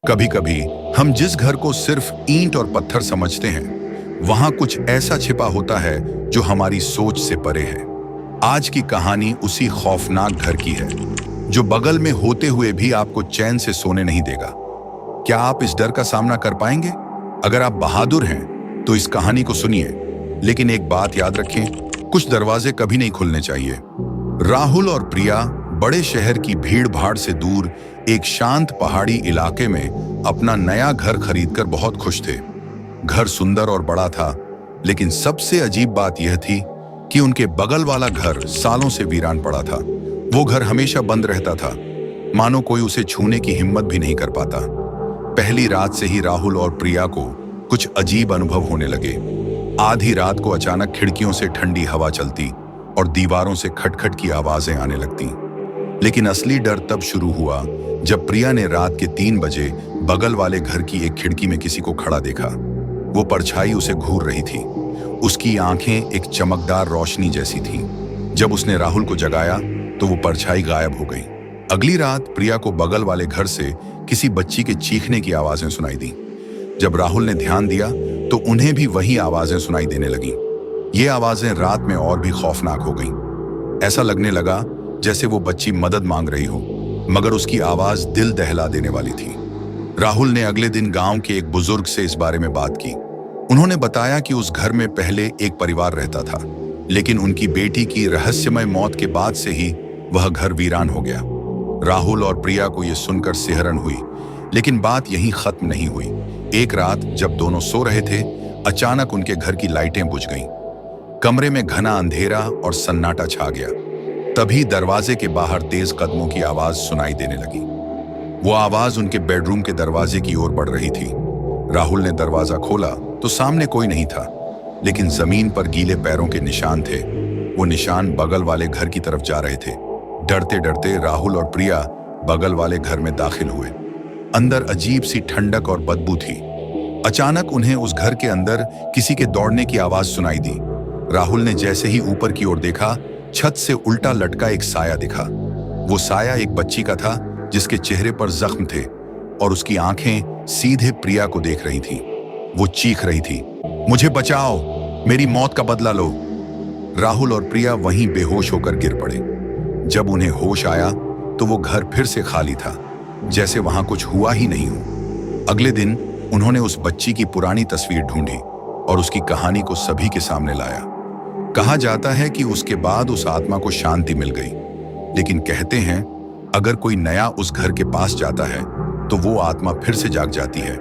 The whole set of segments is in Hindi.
कभी कभी हम जिस घर को सिर्फ ईंट और पत्थर समझते हैं, वहां कुछ ऐसा छिपा होता है जो हमारी सोच से परे है। आज की कहानी उसी खौफनाक घर की है, जो बगल में होते हुए भी आपको चैन से सोने नहीं देगा। क्या आप इस डर का सामना कर पाएंगे? अगर आप बहादुर हैं, तो इस कहानी को सुनिए। लेकिन एक बात याद रखें, कुछ दरवाजे कभी नहीं खुलने चाहिए। राहुल और प्रिया बड़े शहर की भीड़-भाड़ से दूर एक शांत पहाड़ी इलाके में अपना नया घर खरीदकर बहुत खुश थे। घर सुंदर और बड़ा था, लेकिन सबसे अजीब बात यह थी कि उनके बगल वाला घर सालों से वीरान पड़ा था। वो घर हमेशा बंद रहता था, मानो कोई उसे छूने की हिम्मत भी नहीं कर पाता। पहली रात से ही राहुल और प्रिया को कुछ अजीब अनुभव होने लगे। आधी रात को अचानक खिड़कियों से ठंडी हवा चलती और दीवारों से खटखट की आवाजें आने लगती। लेकिन असली डर तब शुरू हुआ जब प्रिया ने रात के 3 बजे बगल वाले घर की एक खिड़की में किसी को खड़ा देखा। वो परछाई उसे घूर रही थी। उसकी आंखें एक चमकदार रोशनी जैसी थीं। जब उसने राहुल को जगाया तो वो परछाई गायब हो गई। अगली रात प्रिया को बगल वाले घर से किसी बच्ची के चीखने की आवाजें सुनाई दी। जब राहुल ने ध्यान दिया तो उन्हें भी वही आवाजें सुनाई देने लगीं। ये आवाजें रात में और भी खौफनाक हो गईं। ऐसा लगने लगा जैसे वो बच्ची मदद मांग रही हो, मगर उसकी आवाज दिल दहला देने वाली थी। राहुल ने अगले दिन गांव के एक बुजुर्ग से इस बारे में बात की। उन्होंने बताया कि उस घर में पहले एक परिवार रहता था, लेकिन उनकी बेटी की रहस्यमय मौत के बाद से ही वह घर वीरान हो गया। राहुल और प्रिया को यह सुनकर सिहरन हुई, लेकिन बात यहीं खत्म नहीं हुई। एक रात जब दोनों सो रहे थे, अचानक उनके घर की लाइटें बुझ गईं। कमरे में घना अंधेरा और सन्नाटा छा गया। तभी दरवाजे के बाहर तेज कदमों की आवाज सुनाई देने लगी। वो आवाज उनके बेडरूम के दरवाजे की ओर बढ़ रही थी। राहुल ने दरवाजा खोला तो सामने कोई नहीं था, लेकिन जमीन पर गीले पैरों के निशान थे। वो निशान बगल वाले घर की तरफ जा रहे थे। डरते डरते राहुल और प्रिया बगल वाले घर में दाखिल हुए। अंदर अजीब सी ठंडक और बदबू थी। अचानक उन्हें उस घर के अंदर किसी के दौड़ने की आवाज सुनाई दी। राहुल ने जैसे ही ऊपर की ओर देखा, छत से उल्टा लटका एक साया दिखा। वो साया एक बच्ची का था, जिसके चेहरे पर जख्म थे और उसकी आंखें सीधे प्रिया को देख रही थीं। वो चीख रही थी, मुझे बचाओ, मेरी मौत का बदला लो। राहुल और प्रिया वहीं बेहोश होकर गिर पड़े। जब उन्हें होश आया तो वो घर फिर से खाली था, जैसे वहां कुछ हुआ ही नहीं हो। अगले दिन उन्होंने उस बच्ची की पुरानी तस्वीर ढूंढी और उसकी कहानी को सभी के सामने लाया। कहा जाता है कि उसके बाद उस आत्मा को शांति मिल गई, लेकिन कहते हैं अगर कोई नया उस घर के पास जाता है तो वो आत्मा फिर से जाग जाती है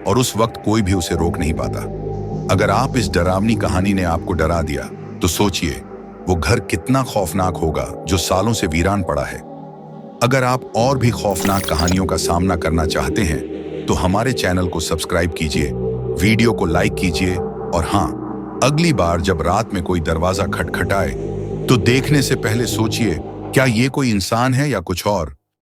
और उस वक्त कोई भी उसे रोक नहीं पाता। अगर आप इस डरावनी कहानी ने आपको डरा दिया, तो सोचिए वो घर कितना खौफनाक होगा जो सालों से वीरान पड़ा है। अगर आप और भी खौफनाक कहानियों का सामना करना चाहते हैं तो हमारे चैनल को सब्सक्राइब कीजिए, वीडियो को लाइक कीजिए और हाँ, अगली बार जब रात में कोई दरवाजा खटखटाए तो देखने से पहले सोचिए क्या ये कोई इंसान है या कुछ और।